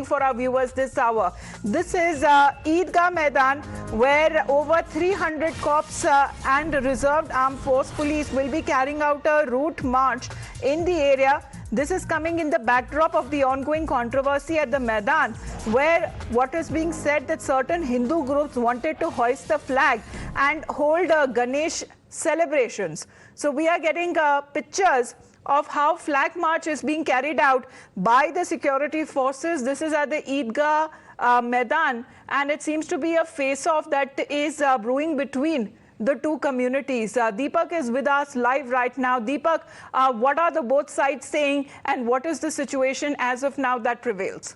for our viewers this hour. This is Idgah Maidan, where over 300 cops and reserved armed force police will be carrying out a route march in the area. This is coming in the backdrop of the ongoing controversy at the Maidan, where what is being said that certain Hindu groups wanted to hoist the flag and hold Ganesh celebrations. So we are getting pictures of how flag march is being carried out by the security forces. This is at the Idgah Maidan, and it seems to be a face-off that is brewing between the two communities. Deepak is with us live right now. Deepak, what are the both sides saying, and what is the situation as of now that prevails?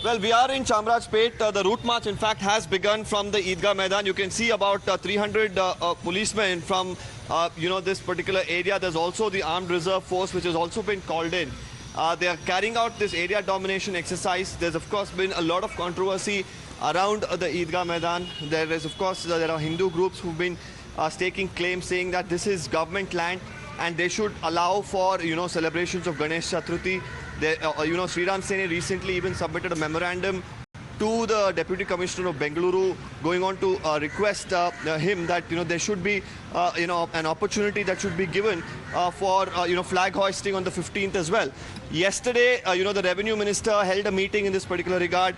Well, we are in Chamrajpet. The route march, in fact, has begun from the Idgah Maidan. You can see about 300 policemen from, this particular area. There's also the armed reserve force, which has also been called in. They are carrying out this area domination exercise. There's, of course, been a lot of controversy around the Idgah Maidan. There is, of course, there are Hindu groups who've been staking claims, saying that this is government land and they should allow for, celebrations of Ganesh Chaturthi. Sri Ram Sene recently even submitted a memorandum to the Deputy Commissioner of Bengaluru, going on to request him that there should be an opportunity that should be given for flag hoisting on the 15th as well. Yesterday, the Revenue Minister held a meeting in this particular regard.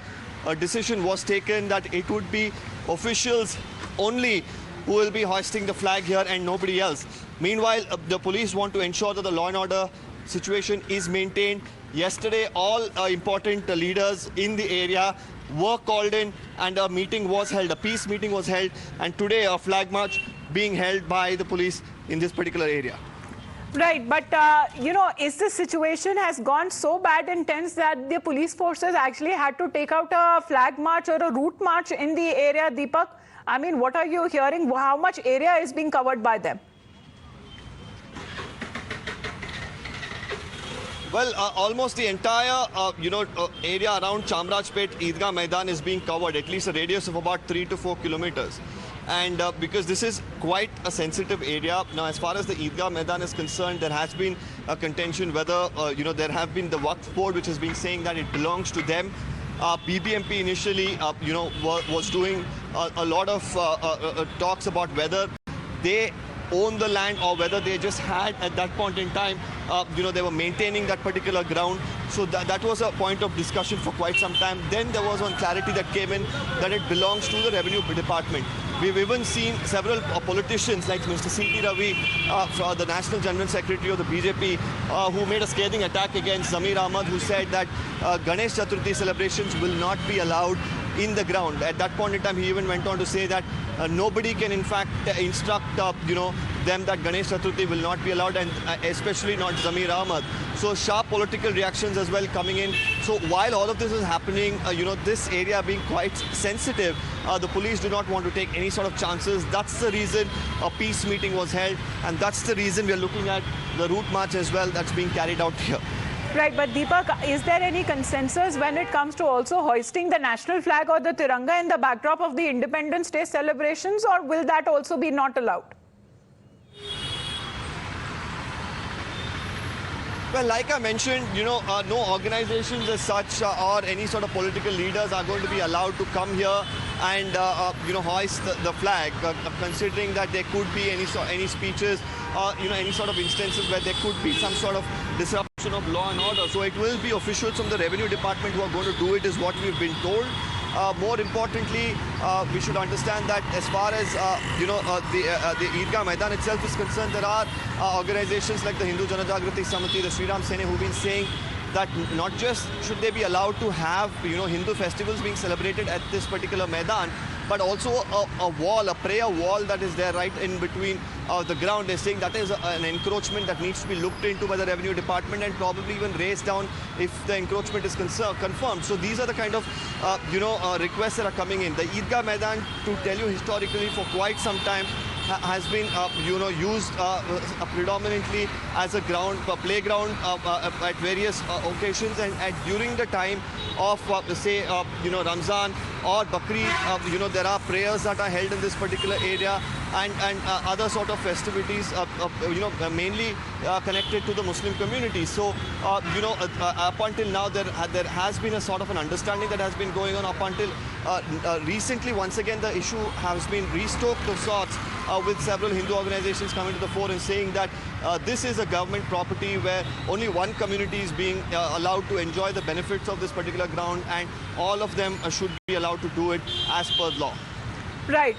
A decision was taken that it would be officials only who will be hoisting the flag here and nobody else. Meanwhile, the police want to ensure that the law and order situation is maintained. Yesterday, all important leaders in the area were called in and a meeting was held, a peace meeting was held, and today a flag march being held by the police in this particular area. Right, but is the situation has gone so bad and tense that the police forces actually had to take out a flag march or a route march in the area, Deepak? I mean, what are you hearing? How much area is being covered by them? Well, almost the entire, area around Chamrajpet, Idgah Maidan is being covered, at least a radius of about 3 to 4 kilometers. And because this is quite a sensitive area. Now, as far as the Idgah Maidan is concerned, there has been a contention whether, there have been the Waqf board, which has been saying that it belongs to them. BBMP initially, was doing a lot of talks about whether they own the land or whether they just had at that point in time, they were maintaining that particular ground. So that was a point of discussion for quite some time. Then there was one clarity that came in that it belongs to the Revenue Department. We've even seen several politicians like Mr. C.T. Ravi, the National General Secretary of the BJP, who made a scathing attack against Zamir Ahmad, who said that Ganesh Chaturthi celebrations will not be allowed in the ground. At that point in time, he even went on to say that nobody can in fact instruct them that Ganesh Chaturthi will not be allowed, and especially not Zamir Ahmad. So sharp political reactions as well coming in. So while all of this is happening, this area being quite sensitive, the police do not want to take any sort of chances. That's the reason a peace meeting was held, and that's the reason we are looking at the route march as well that's being carried out here. Right, but Deepak, is there any consensus when it comes to also hoisting the national flag or the Tiranga in the backdrop of the Independence Day celebrations, or will that also be not allowed? Well, like I mentioned, no organizations as such or any sort of political leaders are going to be allowed to come here and, hoist the flag, considering that there could be any speeches or, any sort of instances where there could be some sort of disruption of law and order. So it will be officials from the Revenue Department who are going to do it, is what we've been told. More importantly, we should understand that as far as the Idgah Maidan itself is concerned, there are organizations like the Hindu Janajagrati Samiti, the Sri Ram Sene, who've been saying that not just should they be allowed to have Hindu festivals being celebrated at this particular Maidan, but also a wall, a prayer wall that is there right in between the ground. They're saying that is an encroachment that needs to be looked into by the Revenue Department and probably even raised down if the encroachment is confirmed. So these are the kind of requests that are coming in. The Idgah Maidan, to tell you historically, for quite some time has been used predominantly as a playground at various occasions, and during the time of Ramzan or Bakrid, there are prayers that are held in this particular area, and other sort of festivities, mainly connected to the Muslim community. So, up until now, there has been a sort of an understanding that has been going on up until recently. Once again, the issue has been restoked of sorts with several Hindu organizations coming to the fore and saying that this is a government property where only one community is being allowed to enjoy the benefits of this particular ground, and all of them should be allowed to do it as per law. Right.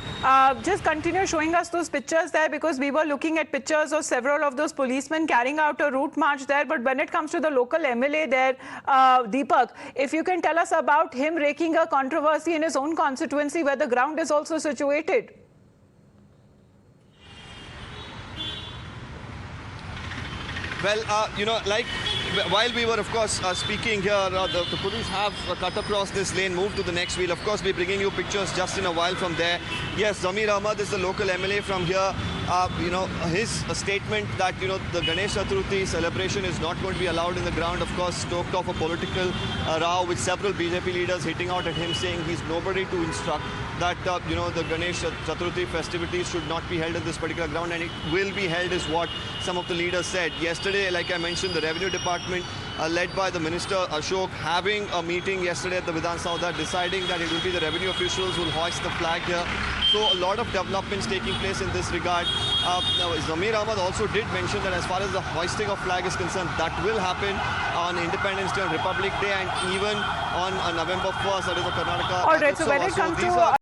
Just continue showing us those pictures there, because we were looking at pictures of several of those policemen carrying out a route march there. But when it comes to the local MLA there, Deepak, if you can tell us about him raking a controversy in his own constituency where the ground is also situated. Well, while we were, of course, speaking here, the police have cut across this lane, moved to the next wheel. Of course, we'll be bringing you pictures just in a while from there. Yes, Zamir Ahmad is the local MLA from here. His statement that, the Ganesh Chaturthi celebration is not going to be allowed in the ground, of course, stoked off a political row with several BJP leaders hitting out at him, saying he's nobody to instruct that, the Ganesh Chaturthi festivities should not be held in this particular ground, and it will be held is what some of the leaders said. Yesterday, like I mentioned, the Revenue Department, led by the Minister Ashok, having a meeting yesterday at the Vidhan Saudha, deciding that it will be the revenue officials who will hoist the flag here. So a lot of developments taking place in this regard. Now, Zamir Ahmad also did mention that as far as the hoisting of flag is concerned, that will happen on Independence Day, on Republic Day, and even on November 1st, that is a Karnataka. All right, so when it comes to